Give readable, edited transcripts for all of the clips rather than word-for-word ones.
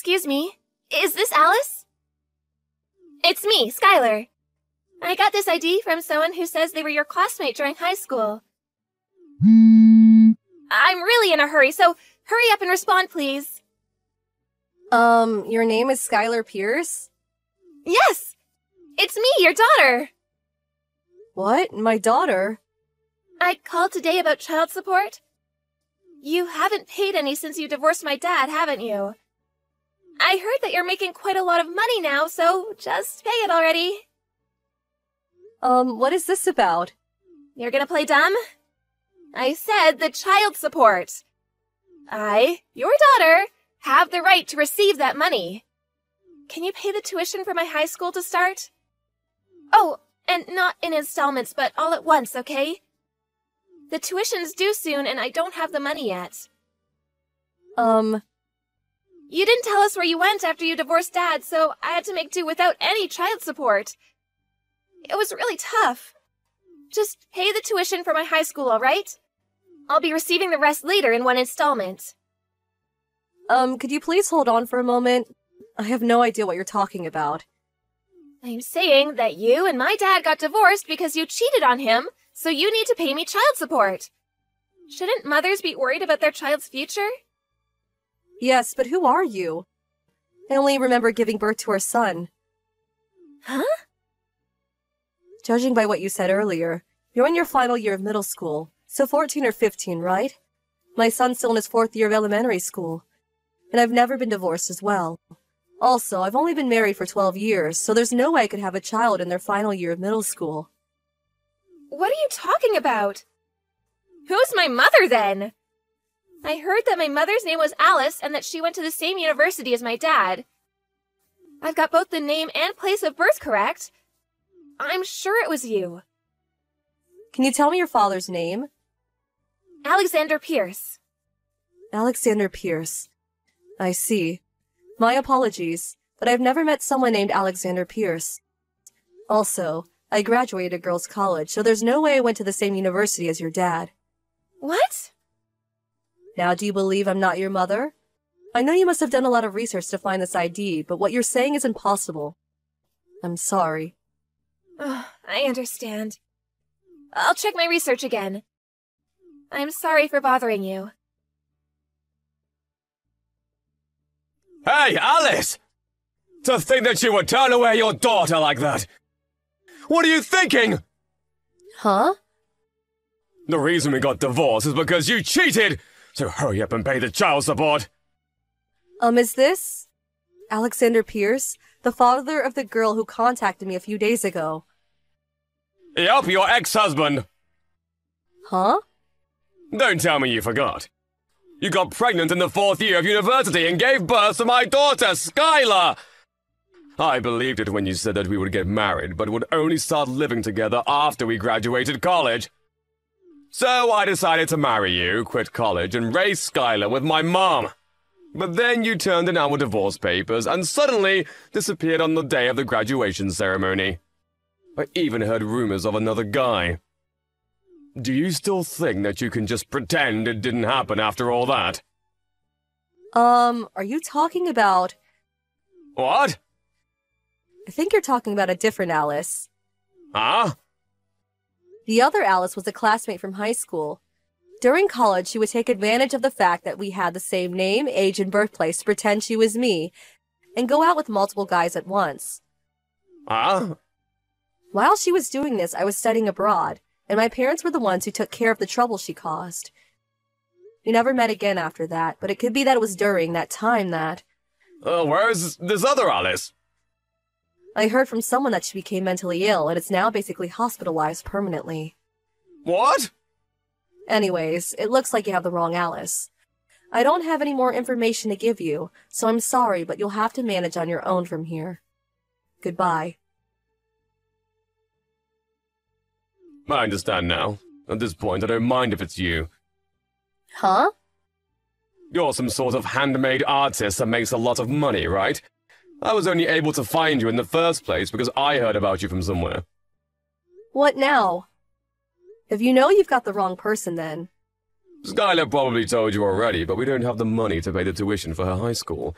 Excuse me, is this Alice? It's me, Skylar. I got this ID from someone who says they were your classmate during high school. I'm really in a hurry, so hurry up and respond, please. Your name is Skylar Pierce? Yes! It's me, your daughter! What? My daughter? I called today about child support. You haven't paid any since you divorced my dad, haven't you? I heard that you're making quite a lot of money now, so just pay it already. What is this about? You're gonna play dumb? I said the child support. I, your daughter, have the right to receive that money. Can you pay the tuition for my high school to start? Oh, and not in installments, but all at once, okay? The tuition's due soon, and I don't have the money yet. You didn't tell us where you went after you divorced Dad, so I had to make do without any child support. It was really tough. Just pay the tuition for my high school, all right? I'll be receiving the rest later in one installment. Could you please hold on for a moment? I have no idea what you're talking about. I'm saying that you and my dad got divorced because you cheated on him, so you need to pay me child support. Shouldn't mothers be worried about their child's future? Yes, but who are you? I only remember giving birth to our son. Huh? Judging by what you said earlier, you're in your final year of middle school, so 14 or 15, right? My son's still in his 4th year of elementary school. And I've never been divorced as well. Also, I've only been married for 12 years, so there's no way I could have a child in their final year of middle school. What are you talking about? Who's my mother, then? I heard that my mother's name was Alice and that she went to the same university as my dad. I've got both the name and place of birth correct. I'm sure it was you. Can you tell me your father's name? Alexander Pierce. Alexander Pierce. I see. My apologies, but I've never met someone named Alexander Pierce. Also, I graduated girls' college, so there's no way I went to the same university as your dad. What? Now, do you believe I'm not your mother? I know you must have done a lot of research to find this ID, but what you're saying is impossible. I'm sorry. Oh, I understand. I'll check my research again. I'm sorry for bothering you. Hey, Alice! To think that you would turn away your daughter like that! What are you thinking? Huh? The reason we got divorced is because you cheated! So hurry up and pay the child support! Is this Alexander Pierce, the father of the girl who contacted me a few days ago? Yup, your ex-husband. Huh? Don't tell me you forgot. You got pregnant in the 4th year of university and gave birth to my daughter, Skylar! I believed it when you said that we would get married, but would only start living together after we graduated college. So I decided to marry you, quit college, and raise Skylar with my mom. But then you turned in our divorce papers and suddenly disappeared on the day of the graduation ceremony. I even heard rumors of another guy. Do you still think that you can just pretend it didn't happen after all that? Are you talking about... What? I think you're talking about a different Alice. Huh? The other Alice was a classmate from high school. During college, she would take advantage of the fact that we had the same name, age, and birthplace to pretend she was me, and go out with multiple guys at once. Huh? While she was doing this, I was studying abroad, and my parents were the ones who took care of the trouble she caused. We never met again after that, but it could be that it was during that time that... Where's this other Alice? I heard from someone that she became mentally ill, and is now basically hospitalized permanently. What? Anyways, it looks like you have the wrong Alice. I don't have any more information to give you, so I'm sorry, but you'll have to manage on your own from here. Goodbye. I understand now. At this point, I don't mind if it's you. Huh? You're some sort of handmade artist that makes a lot of money, right? I was only able to find you in the first place because I heard about you from somewhere. What now? If you know, you've got the wrong person then. Skylar probably told you already, but we don't have the money to pay the tuition for her high school.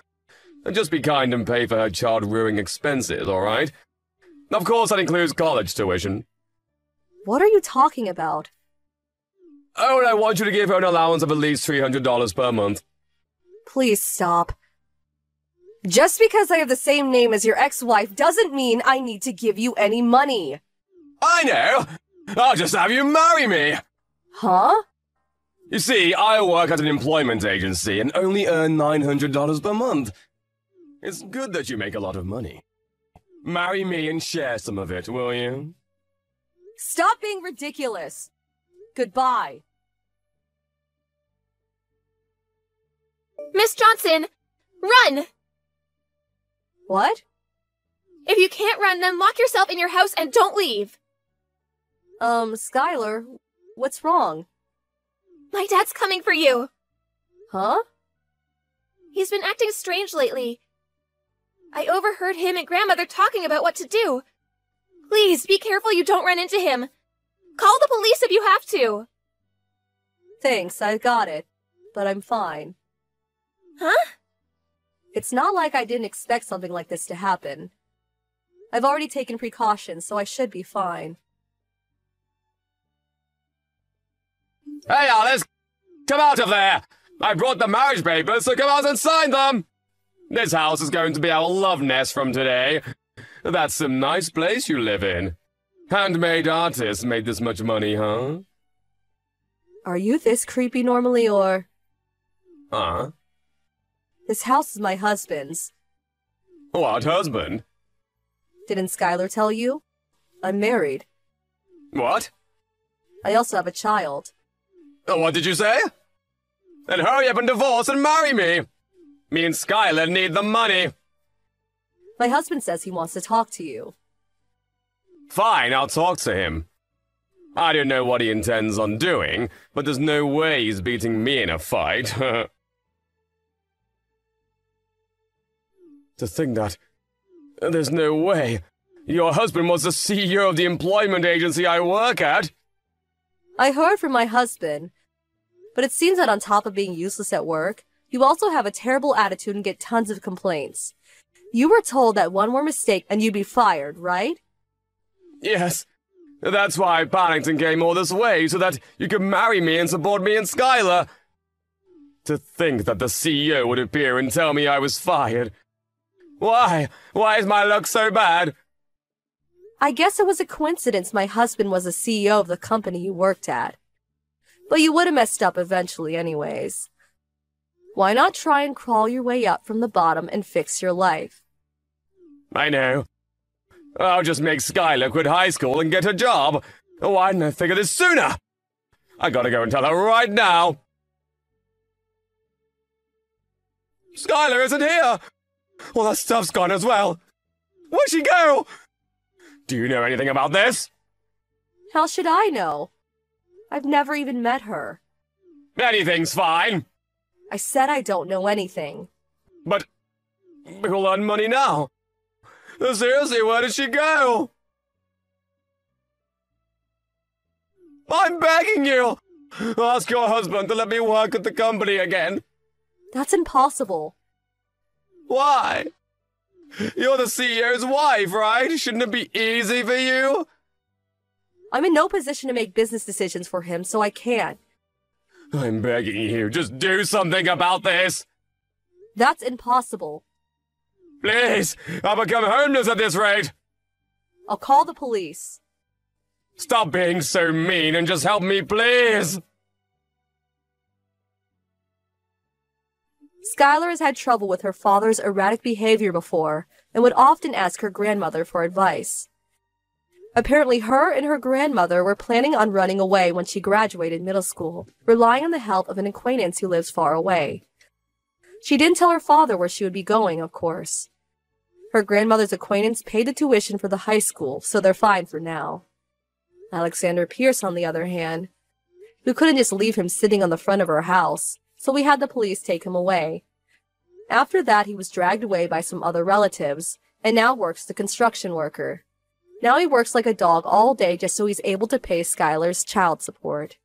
Just be kind and pay for her child-rearing expenses, alright? Of course, that includes college tuition. What are you talking about? Oh, and I want you to give her an allowance of at least $300 per month. Please stop. Just because I have the same name as your ex-wife doesn't mean I need to give you any money. I know! I'll just have you marry me! Huh? You see, I work at an employment agency and only earn $900 per month. It's good that you make a lot of money. Marry me and share some of it, will you? Stop being ridiculous. Goodbye. Miss Johnson, run! What? If you can't run, then lock yourself in your house and don't leave. Skylar, what's wrong? My dad's coming for you. Huh? He's been acting strange lately. I overheard him and Grandmother talking about what to do. Please, be careful you don't run into him. Call the police if you have to. Thanks, I got it. But I'm fine. Huh? It's not like I didn't expect something like this to happen. I've already taken precautions, so I should be fine. Hey, Alice! Come out of there! I brought the marriage papers, so come out and sign them! This house is going to be our love nest from today. That's some nice place you live in. Handmade artists made this much money, huh? Are you this creepy normally, or...? Huh? This house is my husband's. What husband? Didn't Skylar tell you? I'm married. What? I also have a child. What did you say? Then hurry up and divorce and marry me! Me and Skylar need the money. My husband says he wants to talk to you. Fine, I'll talk to him. I don't know what he intends on doing, but there's no way he's beating me in a fight. To think that... There's no way. Your husband was the CEO of the employment agency I work at. I heard from my husband. But it seems that on top of being useless at work, you also have a terrible attitude and get tons of complaints. You were told that one more mistake and you'd be fired, right? Yes. That's why I panicked and came all this way, so that you could marry me and support me and Skylar. To think that the CEO would appear and tell me I was fired. Why? Why is my luck so bad? I guess it was a coincidence my husband was the CEO of the company you worked at. But you would have messed up eventually anyways. Why not try and crawl your way up from the bottom and fix your life? I know. I'll just make Skylar quit high school and get a job. Why didn't I think of this sooner? I gotta go and tell her right now. Skylar isn't here! All that stuff's gone as well. Where'd she go? Do you know anything about this? How should I know? I've never even met her. Anything's fine. I said I don't know anything. But we'll earn money now. Seriously, where did she go? I'm begging you! Ask your husband to let me work at the company again. That's impossible. Why? You're the CEO's wife, right? Shouldn't it be easy for you? I'm in no position to make business decisions for him, so I can't. I'm begging you, just do something about this. That's impossible. Please, I'll become homeless at this rate. I'll call the police. Stop being so mean and just help me, please. Skylar has had trouble with her father's erratic behavior before and would often ask her grandmother for advice. Apparently, her and her grandmother were planning on running away when she graduated middle school, relying on the help of an acquaintance who lives far away. She didn't tell her father where she would be going, of course. Her grandmother's acquaintance paid the tuition for the high school, so they're fine for now. Alexander Pierce, on the other hand, we couldn't just leave him sitting on the front of our house, so we had the police take him away. After that, he was dragged away by some other relatives, and now works as a construction worker. Now he works like a dog all day just so he's able to pay Skylar's child support.